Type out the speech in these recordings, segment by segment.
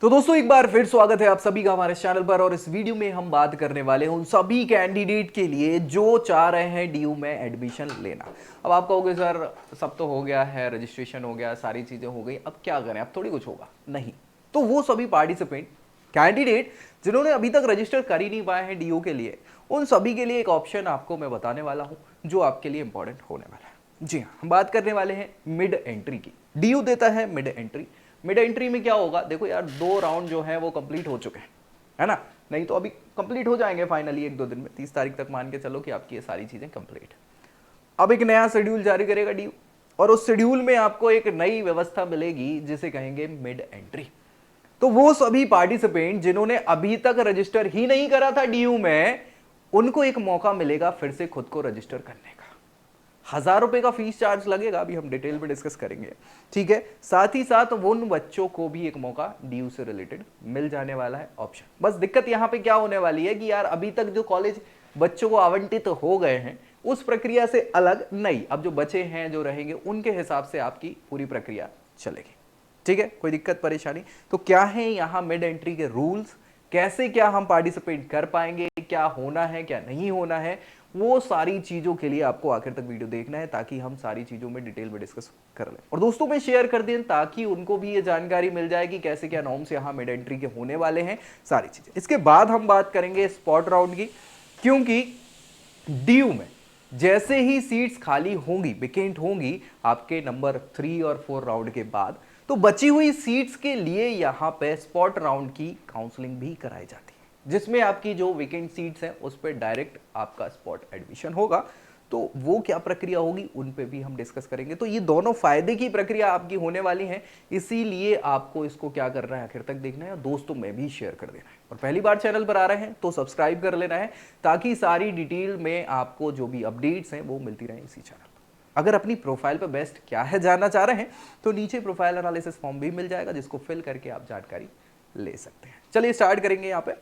तो दोस्तों एक बार फिर स्वागत है आप सभी का हमारे चैनल पर। और इस वीडियो में हम बात करने वाले हैं उन सभी कैंडिडेट के लिए जो चाह रहे हैं डीयू में एडमिशन लेना। अब आप कहोगे सर सब तो हो गया है, रजिस्ट्रेशन हो गया, सारी चीजें हो गई, अब क्या करें, अब थोड़ी कुछ होगा, नहीं। तो वो सभी पार्टिसिपेंट कैंडिडेट जिन्होंने अभी तक रजिस्टर कर ही नहीं पाए हैं डीयू के लिए, उन सभी के लिए एक ऑप्शन आपको मैं बताने वाला हूं जो आपके लिए इंपॉर्टेंट होने वाला है। जी हाँ, हम बात करने वाले हैं मिड एंट्री की। डीयू देता है मिड एंट्री। मिड एंट्री में क्या होगा, देखो यार 2 राउंड जो है वो कंप्लीट हो चुके हैं, है ना, नहीं तो अभी कंप्लीट हो जाएंगे फाइनली 1-2 दिन में। 30 तारीख तक मान के चलो कि आपकी ये सारी चीजें कंप्लीट। अब एक नया शेड्यूल जारी करेगा डीयू, और उस शेड्यूल में आपको एक नई व्यवस्था मिलेगी जिसे कहेंगे मिड एंट्री। तो वो सभी पार्टिसिपेंट जिन्होंने अभी तक रजिस्टर ही नहीं करा था डीयू में, उनको एक मौका मिलेगा फिर से खुद को रजिस्टर करने का। 1000 रुपए का फीस चार्ज लगेगा, अभी हम डिटेल में डिस्कस करेंगे, ठीक है। साथ ही साथ उन बच्चों को भी एक मौका डीयू से रिलेटेड मिल जाने वाला है ऑप्शन। बस दिक्कत यहां पे क्या होने वाली है कि यार अभी तक जो कॉलेज बच्चों को आवंटित हो गए हैं उस प्रक्रिया से अलग नहीं, अब जो बचे हैं जो रहेंगे उनके हिसाब से आपकी पूरी प्रक्रिया चलेगी, ठीक है। कोई दिक्कत परेशानी? तो क्या है यहां मिड एंट्री के रूल्स, कैसे क्या हम पार्टिसिपेट कर पाएंगे, क्या होना है क्या नहीं होना है, वो सारी चीजों के लिए आपको आखिर तक वीडियो देखना है ताकि हम सारी चीजों में डिटेल में डिस्कस कर लें और दोस्तों में शेयर कर दें ताकि उनको भी ये जानकारी मिल जाए कि कैसे क्या नॉर्म्स यहां मिड एंट्री के होने वाले हैं, सारी चीजें। इसके बाद हम बात करेंगे स्पॉट राउंड की, क्योंकि डीयू में जैसे ही सीट्स खाली होंगी, वेकेंट होंगी आपके नंबर 3 और 4 राउंड के बाद, तो बची हुई सीट्स के लिए यहां पे स्पॉट राउंड की काउंसलिंग भी कराई जाती है, जिसमें आपकी जो वेकेंट सीट्स हैं उस पर डायरेक्ट आपका स्पॉट एडमिशन होगा। तो वो क्या प्रक्रिया होगी उन पे भी हम डिस्कस करेंगे। तो ये दोनों फायदे की प्रक्रिया आपकी होने वाली है, इसीलिए आपको इसको क्या करना है, आखिर तक देखना है और दोस्तों में भी शेयर कर देना है। और पहली बार चैनल पर आ रहे हैं तो सब्सक्राइब कर लेना है ताकि सारी डिटेल में आपको जो भी अपडेट्स हैं वो मिलती रहे इसी चैनल। अगर अपनी प्रोफाइल पर बेस्ट क्या है जानना चाह रहे हैं तो नीचे प्रोफाइल एनालिसिस फॉर्म भी मिल जाएगा जिसको फिल करके आप जानकारी ले सकते हैं। चलिए स्टार्ट करेंगे। यहाँ पे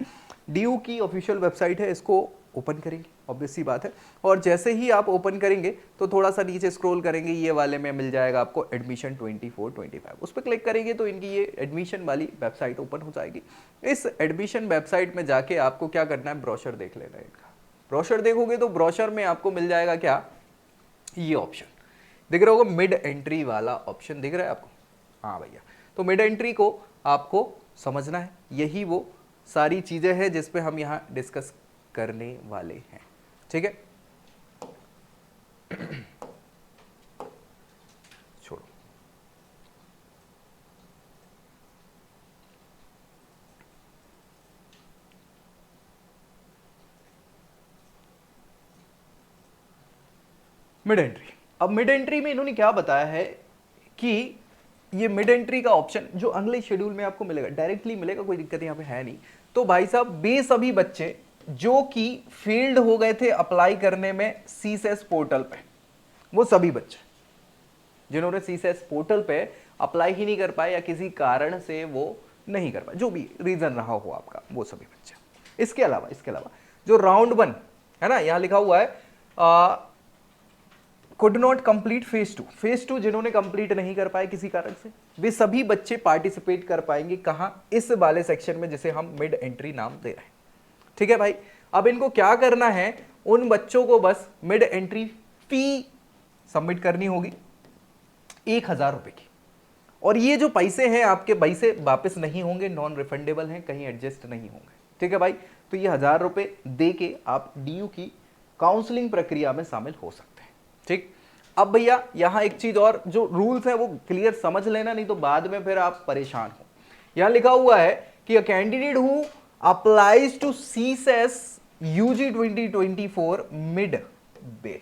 डीयू की ऑफिशियल वेबसाइट है, इसको ओपन करेंगे, ऑब्वियस सी बात है। और जैसे ही आप ओपन करेंगे तो थोड़ा सा नीचे स्क्रॉल करेंगे, ये वाले में मिल जाएगा आपको एडमिशन 24-25, उस पर क्लिक करेंगे तो इनकी ये एडमिशन वाली वेबसाइट ओपन हो जाएगी। इस एडमिशन वेबसाइट में जाके आपको क्या करना है, ब्रोशर देख लेना है इनका। ब्रोशर देखोगे तो ब्रोशर में आपको मिल जाएगा क्या, ये ऑप्शन दिख रहा होगा, मिड एंट्री वाला ऑप्शन दिख रहा है आपको। हाँ भैया, तो मिड एंट्री को आपको समझना है, यही वो सारी चीजें हैं जिस पे हम यहाँ डिस्कस करने वाले हैं, ठीक है। छोड़ो, मिड एंट्री। अब मिड एंट्री में इन्होंने क्या बताया है कि ये मिड एंट्री का ऑप्शन जो अगले शेड्यूल में आपको मिलेगा, डायरेक्टली मिलेगा, कोई दिक्कत यहाँ पे है नहीं। तो भाई साहब बे सभी बच्चे जो कि फेल्ड हो गए थे अप्लाई करने में सीसेस पोर्टल पे, वो सभी बच्चे जिन्होंने सीसेस पोर्टल पे अप्लाई ही नहीं कर पाए या किसी कारण से वो नहीं कर पाए, जो भी रीजन रहा हो आपका, वो सभी बच्चे। इसके अलावा जो राउंड 1 है ना, यहां लिखा हुआ है could not complete phase two जिन्होंने कंप्लीट नहीं कर पाए किसी कारण से, वे सभी बच्चे पार्टिसिपेट कर पाएंगे कहां, इस वाले सेक्शन में जिसे हम मिड एंट्री नाम दे रहे हैं, ठीक है भाई। अब इनको क्या करना है, उन बच्चों को बस मिड एंट्री फी सबमिट करनी होगी 1000 रुपए की, और ये जो पैसे हैं आपके पैसे वापस नहीं होंगे, नॉन रिफंडेबल हैं, कहीं एडजस्ट नहीं होंगे, ठीक है भाई। तो ये 1000 रुपए दे के आप डीयू की काउंसलिंग प्रक्रिया में शामिल हो सकते हैं, ठीक। अब भैया यहां एक चीज और, जो रूल्स है वो क्लियर समझ लेना, नहीं तो बाद में फिर आप परेशान हो। यहां लिखा हुआ है कि a candidate who applies to CSAS UG 2024 mid way,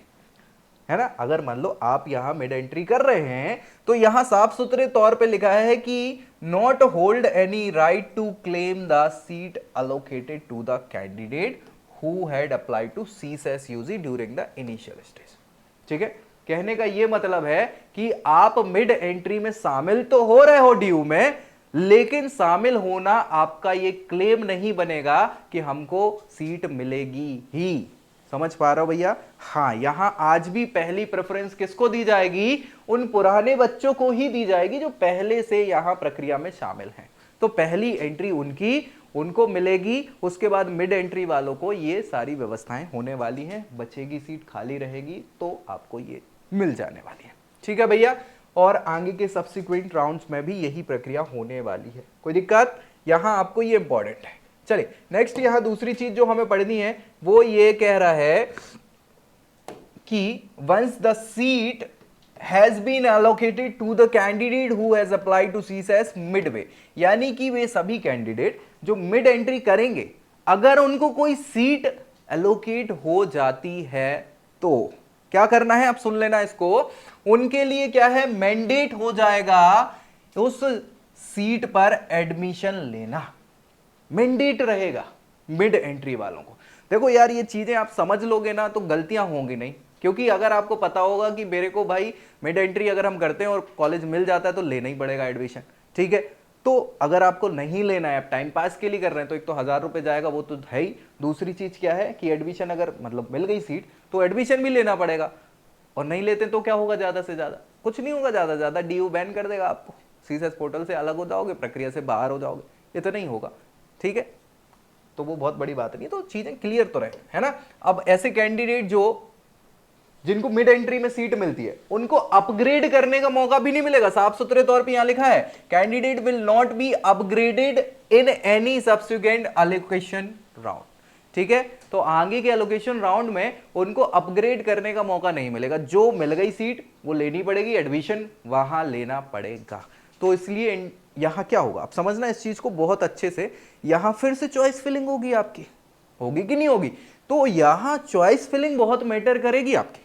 है ना। अगर मान लो आप यहां मिड एंट्री कर रहे हैं तो यहां साफ सुथरे तौर पे लिखा है कि not hold any right to claim the seat allocated to the candidate who had applied to CSAS UG during the initial stage, ठीक है। कहने का यह मतलब है कि आप मिड एंट्री में शामिल तो हो रहे हो डीयू में, लेकिन शामिल होना आपका ये क्लेम नहीं बनेगा कि हमको सीट मिलेगी ही। समझ पा रहे हो भैया? हाँ, यहां आज भी पहली प्रेफरेंस किसको दी जाएगी, उन पुराने बच्चों को ही दी जाएगी जो पहले से यहां प्रक्रिया में शामिल हैं। तो पहली एंट्री उनको मिलेगी, उसके बाद मिड एंट्री वालों को ये सारी व्यवस्थाएं होने वाली हैं, बचेगी सीट, खाली रहेगी तो आपको ये मिल जाने वाली है। ठीक है भैया, और आगे के सब्सिक्वेंट राउंड्स में भी यही प्रक्रिया होने वाली है, कोई दिक्कत? यहां आपको ये इंपॉर्टेंट है। चलिए नेक्स्ट, यहां दूसरी चीज जो हमें पढ़नी है वो ये कह रहा है कि once the seat has been allocated to the candidate who has applied to CSAS midway, यानी कि वे सभी कैंडिडेट जो मिड एंट्री करेंगे, अगर उनको कोई सीट एलोकेट हो जाती है तो क्या करना है, आप सुन लेना इसको, उनके लिए क्या है, मैंडेट हो जाएगा उस सीट पर एडमिशन लेना, मैंडेट रहेगा मिड एंट्री वालों को। देखो यार, ये चीजें आप समझ लोगे ना तो गलतियां होंगी नहीं, क्योंकि अगर आपको पता होगा कि मेरे को भाई मिड एंट्री अगर हम करते हैं और कॉलेज मिल जाता है तो लेना ही पड़ेगा एडमिशन, ठीक है, तो अगर आपको नहीं लेना है, आप टाइम पास के लिए कर रहे हैं, तो एक तो 1000 रुपए जाएगा, वो तो है ही। दूसरी चीज क्या है कि एडमिशन अगर मतलब मिल गई सीट तो एडमिशन भी लेना पड़ेगा, और नहीं लेते तो क्या होगा, ज्यादा से ज्यादा कुछ नहीं होगा, ज्यादा से ज्यादा DU बैन कर देगा आपको, सीएसएस पोर्टल से अलग हो जाओगे, प्रक्रिया से बाहर हो जाओगे, ये तो नहीं होगा, ठीक है, तो वो बहुत बड़ी बात नहीं, तो चीजें क्लियर तो रहे, है ना। अब ऐसे कैंडिडेट जिनको मिड एंट्री में सीट मिलती है उनको अपग्रेड करने का मौका भी नहीं मिलेगा, साफ सुथरे तौर पे यहां लिखा है, candidate will not be upgraded in any subsequent allocation round, ठीक है, तो आगे के एलोकेशन राउंड में उनको अपग्रेड करने का मौका नहीं मिलेगा, जो मिल गई सीट वो लेनी पड़ेगी, एडमिशन वहां लेना पड़ेगा। तो इसलिए यहां क्या होगा, आप समझना इस चीज को बहुत अच्छे से, यहां फिर से चॉइस फिलिंग होगी आपकी, होगी कि नहीं होगी, तो यहां चॉइस फिलिंग बहुत मैटर करेगी आपकी।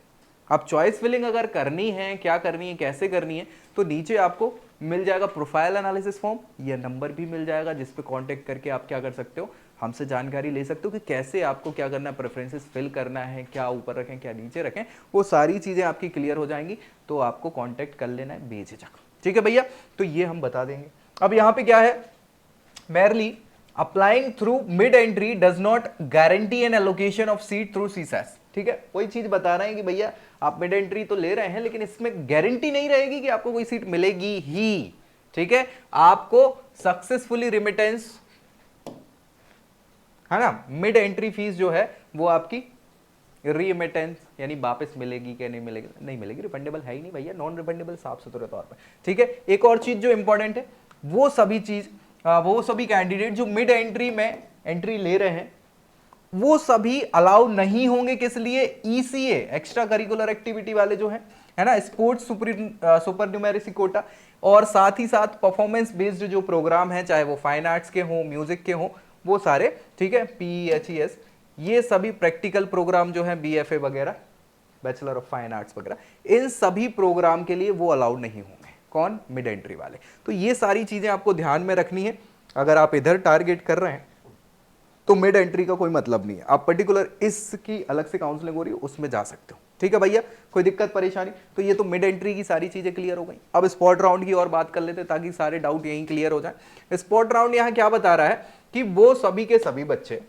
आप चॉइस फिलिंग अगर करनी है, क्या करनी है, कैसे करनी है, तो नीचे आपको मिल जाएगा प्रोफाइल एनालिसिस फॉर्म, यह नंबर भी मिल जाएगा जिस पे कांटेक्ट करके आप क्या कर सकते हो, हमसे जानकारी ले सकते हो कि कैसे आपको क्या करना है, प्रेफरेंसेस फिल करना है, क्या ऊपर रखें क्या नीचे रखें, वो सारी चीजें आपकी क्लियर हो जाएंगी, तो आपको कांटेक्ट कर लेना है बेझिझक, ठीक है भैया, तो ये हम बता देंगे। अब यहां पे क्या है, merely applying through mid entry does not guarantee an allocation of seat through CSAS, ठीक है, वही चीज बता रहे हैं कि भैया आप मिड एंट्री तो ले रहे हैं लेकिन इसमें गारंटी नहीं रहेगी कि आपको कोई सीट मिलेगी ही, ठीक है, आपको सक्सेसफुली रिमिटेंस, है ना, मिड एंट्री फीस जो है वो आपकी रीमिटेंस यानी वापस मिलेगी क्या नहीं मिलेगी, नहीं मिलेगी, रिफंडेबल है ही नहीं भैया, नॉन रिफंडेबल साफ सुथरे तौर पर, ठीक है। एक और चीज जो इंपॉर्टेंट है, वो सभी कैंडिडेट जो मिड एंट्री में एंट्री ले रहे हैं वो सभी अलाउ नहीं होंगे, किस लिए, ECA एक्स्ट्रा करिकुलर एक्टिविटी वाले जो हैं, है ना, स्पोर्ट्स सुपर न्यूमेरिसी कोटा, और साथ ही साथ परफॉर्मेंस बेस्ड जो प्रोग्राम है, चाहे वो फाइन आर्ट्स के हों, म्यूजिक के हों, वो सारे, ठीक है, PEHES, ये सभी प्रैक्टिकल प्रोग्राम जो है, BFA वगैरह, बैचलर ऑफ फाइन आर्ट्स वगैरह, इन सभी प्रोग्राम के लिए वो अलाउड नहीं होंगे, कौन, मिड एंट्री वाले। तो ये सारी चीजें आपको ध्यान में रखनी है, अगर आप इधर टारगेट कर रहे हैं तो मिड एंट्री का कोई मतलब नहीं है, आप पर्टिकुलर इसकी अलग से काउंसलिंग हो रही है उसमें जा सकते हो, ठीक है भैया, कोई दिक्कत परेशानी, तो ये तो मिड एंट्री की सारी चीजें क्लियर हो गई। अब स्पॉट राउंड की और बात कर लेते हैं ताकि सारे डाउट यहीं क्लियर हो जाए। स्पॉट राउंड यहाँ क्या बता रहा है कि वो सभी के सभी बच्चे,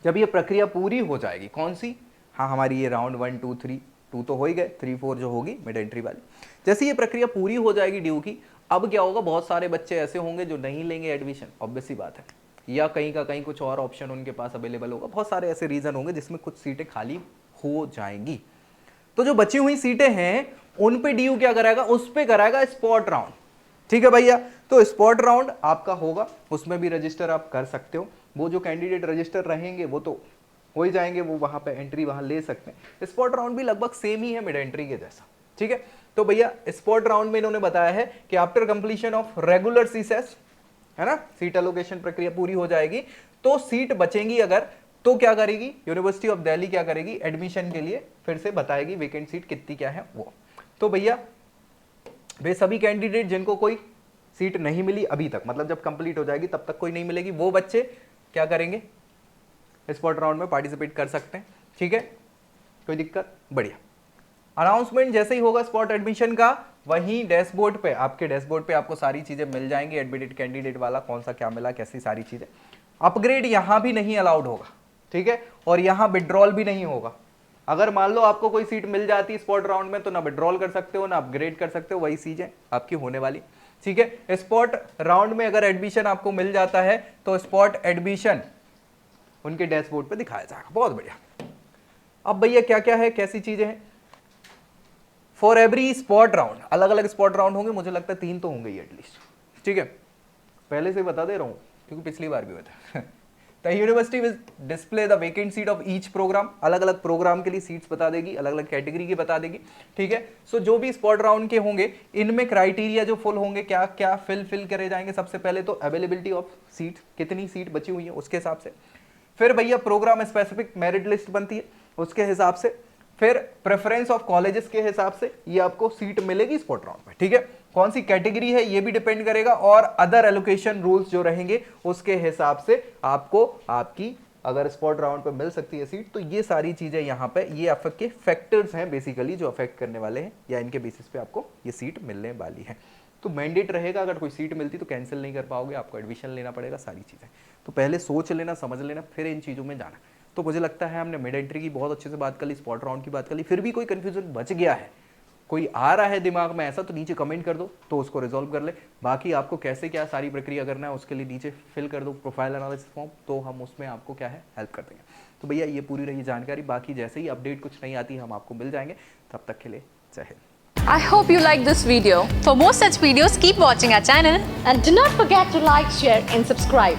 जब ये प्रक्रिया पूरी हो जाएगी, कौन सी, हाँ हमारी ये राउंड 1 2 3, 2 तो हो ही गए, 3 4 जो होगी मिड एंट्री वाली, जैसे ये प्रक्रिया पूरी हो जाएगी ड्यू की, अब क्या होगा, बहुत सारे बच्चे ऐसे होंगे जो नहीं लेंगे एडमिशन, ऑब्वियस सी बात है, या कहीं का कहीं कुछ और ऑप्शन उनके पास अवेलेबल होगा, बहुत सारे ऐसे रीजन होंगे जिसमें कुछ सीटें खाली हो जाएंगी, तो जो बची हुई सीटें हैं उन पे DU क्या कराएगा, उस पे कराएगा स्पॉट राउंड, ठीक है भैया। तो स्पॉट राउंड आपका होगा, उसमें भी रजिस्टर आप कर सकते हो, वो जो कैंडिडेट रजिस्टर रहेंगे वो तो हो ही जाएंगे, वो वहां पे एंट्री वहां ले सकते हैं। स्पॉट राउंड भी लगभग सेम ही है मिड एंट्री के जैसा, ठीक है। तो भैया स्पॉट राउंड में इन्होंने बताया है कि after completion of regular CSS, है ना, सीट एलोकेशन प्रक्रिया पूरी हो जाएगी तो सीट बचेंगी अगर, तो क्या करेगी यूनिवर्सिटी ऑफ दिल्ली, क्या करेगी, एडमिशन के लिए फिर से बताएगी वेकेंट सीट कितनी क्या है वो। तो भैया वे सभी कैंडिडेट जिनको कोई सीट नहीं मिली अभी तक, मतलब जब कंप्लीट हो जाएगी तब तक कोई नहीं मिलेगी, वो बच्चे क्या करेंगे, स्पॉट राउंड में पार्टिसिपेट कर सकते हैं, ठीक है, कोई दिक्कत, बढ़िया। अनाउंसमेंट जैसे ही होगा स्पॉट एडमिशन का, वहीं डैशबोर्ड पे, आपके डैशबोर्ड पे आपको सारी चीजें मिल जाएंगी, एडमिटेड कैंडिडेट वाला कौन सा क्या मिला, कैसी सारी चीजें। अपग्रेड यहां भी नहीं अलाउड होगा, ठीक है, और यहां विड्रॉल भी नहीं होगा। अगर मान लो आपको कोई सीट मिल जाती है स्पॉट राउंड में, तो ना विड्रॉल कर सकते हो ना अपग्रेड कर सकते हो, वही चीजें आपकी होने वाली, ठीक है। स्पॉट राउंड में अगर एडमिशन आपको मिल जाता है तो स्पॉट एडमिशन उनके डैशबोर्ड पे दिखाया जाएगा। बहुत बढ़िया। अब भैया क्या क्या है, कैसी चीजें हैं? फॉर एवरी स्पॉट राउंड, अलग अलग स्पॉट राउंड होंगे, मुझे लगता है 3 तो होंगे ही एटलीस्ट, ठीक है। पहले से बता दे रहा हूं क्योंकि पिछली बार भी बता। The university will display the vacant seat of each programme, अलग अलग प्रोग्राम के लिए सीट्स बता देगी, अलग अलग कैटेगरी की बता देगी, ठीक है। सो जो भी स्पॉट राउंड के होंगे इनमें क्राइटेरिया जो फुल होंगे, क्या क्या फिल करे जाएंगे। सबसे पहले तो अवेलेबिलिटी ऑफ सीट, कितनी सीट बची हुई है उसके हिसाब से। फिर भैया प्रोग्राम स्पेसिफिक मेरिट लिस्ट बनती है उसके हिसाब से। फिर प्रेफरेंस ऑफ कॉलेजेस के हिसाब से ये आपको सीट मिलेगी स्पॉट राउंड में, ठीक है। कौन सी कैटेगरी है ये भी डिपेंड करेगा, और अदर एलोकेशन रूल्स जो रहेंगे उसके हिसाब से आपको आपकी अगर स्पॉट राउंड पे मिल सकती है सीट। तो ये सारी चीजें यहाँ पे ये आपके फैक्टर्स हैं बेसिकली जो अफेक्ट करने वाले हैं, या इनके बेसिस पे आपको ये सीट मिलने वाली है। तो मैंडेट रहेगा, अगर कोई सीट मिलती तो कैंसिल नहीं कर पाओगे, आपको एडमिशन लेना पड़ेगा, सारी चीजें। तो पहले सोच लेना, समझ लेना, फिर इन चीजों में जाना। तो मुझे लगता है हमने मिड एंट्री की बहुत अच्छे से बात कर ली, स्पॉट राउंड की बात कर ली। फिर भी कोई कंफ्यूजन बच गया है, कोई आ रहा है दिमाग में ऐसा, तो नीचे कमेंट कर दो तो उसको रिजॉल्व कर ले। बाकी आपको कैसे क्या सारी प्रक्रिया करना है उसके लिए नीचे फिल कर दो प्रोफाइल एनालिसिस फॉर्म, तो हम उसमें आपको क्या है हेल्प कर देंगे। तो भैया ये पूरी रही जानकारी, बाकी जैसे ही अपडेट कुछ नहीं आती हम आपको मिल जाएंगे। तब तक के लिए जय Hind. I hope you like this video. For more such videos, keep watching our channel. And do not forget to like, share and subscribe.